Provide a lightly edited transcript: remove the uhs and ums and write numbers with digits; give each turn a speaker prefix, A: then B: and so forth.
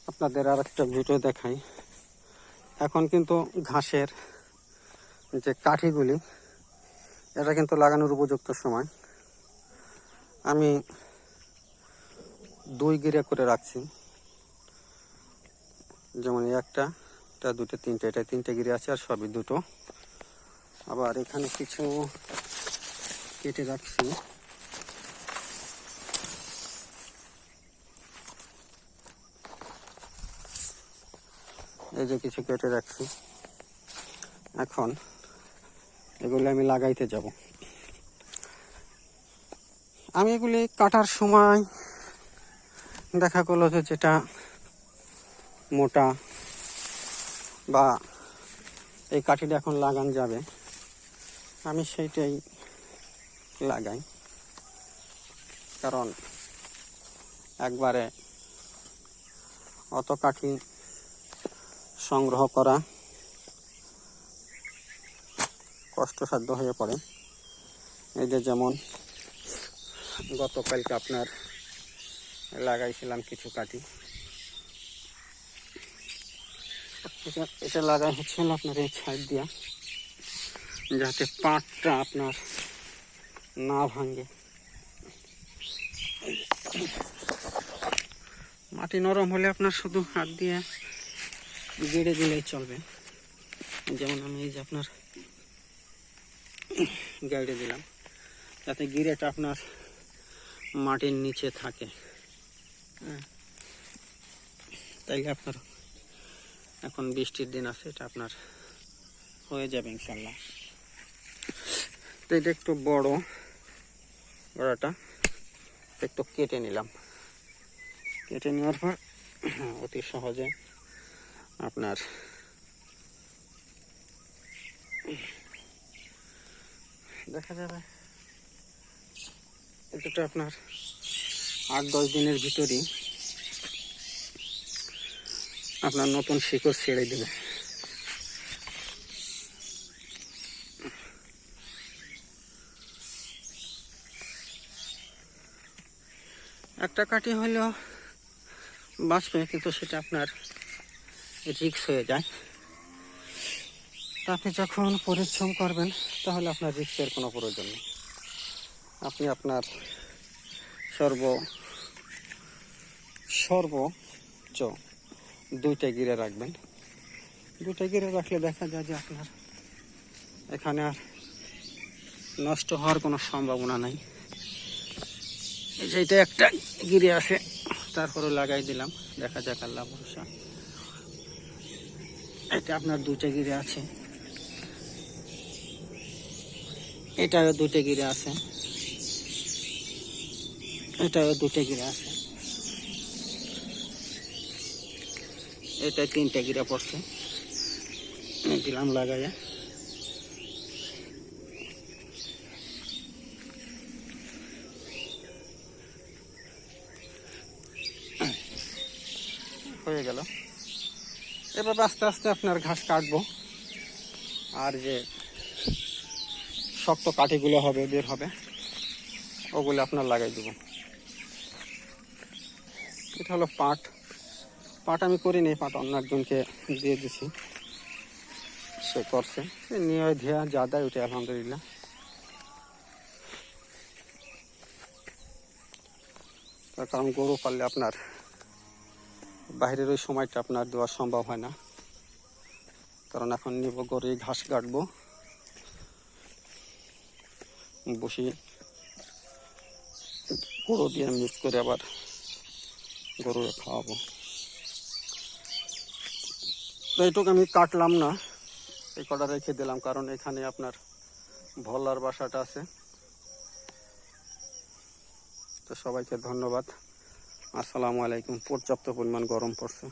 A: আপনাদের আর একটা ভিডিও দেখাই। এখন কিন্তু ঘাসের যে কাঠিগুলি, এটা কিন্তু লাগানোর উপযুক্ত সময়। আমি 2 গিরা করে রাখছি, যেমন একটা, এটা, দুটো, তিনটে, এটা 3টে গিরে আছে, আর সবই 2টো। আবার এখানে কিছু কেটে রাখছি। এই যে কিছু কেটে রাখছি, এখন এগুলো আমি লাগাইতে যাব। আমি এগুলি কাটার সময় দেখা করলো যে যেটা মোটা বা এই কাঠিটা এখন লাগান যাবে, আমি সেইটাই লাগাই। কারণ একবারে অত কাঠি সংগ্রহ করা কষ্টসাধ্য হয়ে পড়ে। এই যে যেমন গতকালকে আপনার লাগাইছিলাম কিছু কাঠি, এটা লাগাই হচ্ছিল আপনার এই ছাইড দিয়া, যাতে পাটটা আপনার না ভাঙে। মাটি নরম হলে আপনার শুধু হাত দিয়ে গেড়ে দিলেই চলবে। যেমন আমি এই যে আপনার গেড়ে দিলাম, যাতে গিরেটা আপনার মাটির নিচে থাকে। তাইলে আপনার এখন বৃষ্টির দিন আছে, এটা আপনার হয়ে যাবে ইনশাল্লাহ। তো এটা একটু বড়টা একটু কেটে নিলাম। কেটে নেওয়ার পর অতি সহজে আপনার দেখা যাবে এটা আপনার 8-10 দিনের ভিতরই আপনার নতুন শিকড় ছেড়ে দেবে। একটা কাঠি হলেও বাঁচবে, কিন্তু সেটা আপনার রিস্ক হয়ে যায়। তা আপনি যখন পরিশ্রম করবেন তাহলে আপনার রিস্কের কোনো প্রয়োজন নেই। আপনি আপনার সর্বোচ্চ 2টে গিরে রাখবেন। 2টে গিরে রাখলে দেখা যায় যে আপনার এখানে আর নষ্ট হওয়ার কোনো সম্ভাবনা নাই। এইটা একটা গিরে আছে, তারপরে লাগাই দিলাম, দেখা যাক আল্লাহ ভরসা। এটা আপনার 2টে গিরে আছে, এটাও 2টে গিরে আছে, এটাও 2টে গিরে আছে, এটা 3টে গিরে পড়ছে, দিলাম লাগাইয়া। হয়ে গেল। এভাবে আস্তে আস্তে আপনার ঘাস কাটবো, আর যে শক্ত কাঠিগুলো হবে বের হবে, ওগুলো আপনার লাগাই দেবো। এটা হলো পাট আমি করিনি, পাট অন্য একজনকে দিয়ে দিছি, সে করছে। সে নিয়ে ধেয়া যা দেয় ওইটা আলহামদুলিল্লাহ। তার কারণ গরু পাললে আপনার বাইরের ওই সময়টা আপনার দেওয়া সম্ভব হয় না। কারণ এখন নিব গরুই ঘাস কাটবো, বসি গরু দিয়ে মিক্স করে আবার গরুরে খাওয়াবো। তো এইটুকু আমি কাটলাম না, এই কটা রেখে দিলাম, কারণ এখানে আপনার ভোলার বাসাটা আছে। তো সবাইকে ধন্যবাদ। আসসালামু আলাইকুম। পর্যাপ্ত পরিমাণ গরম পড়ছে।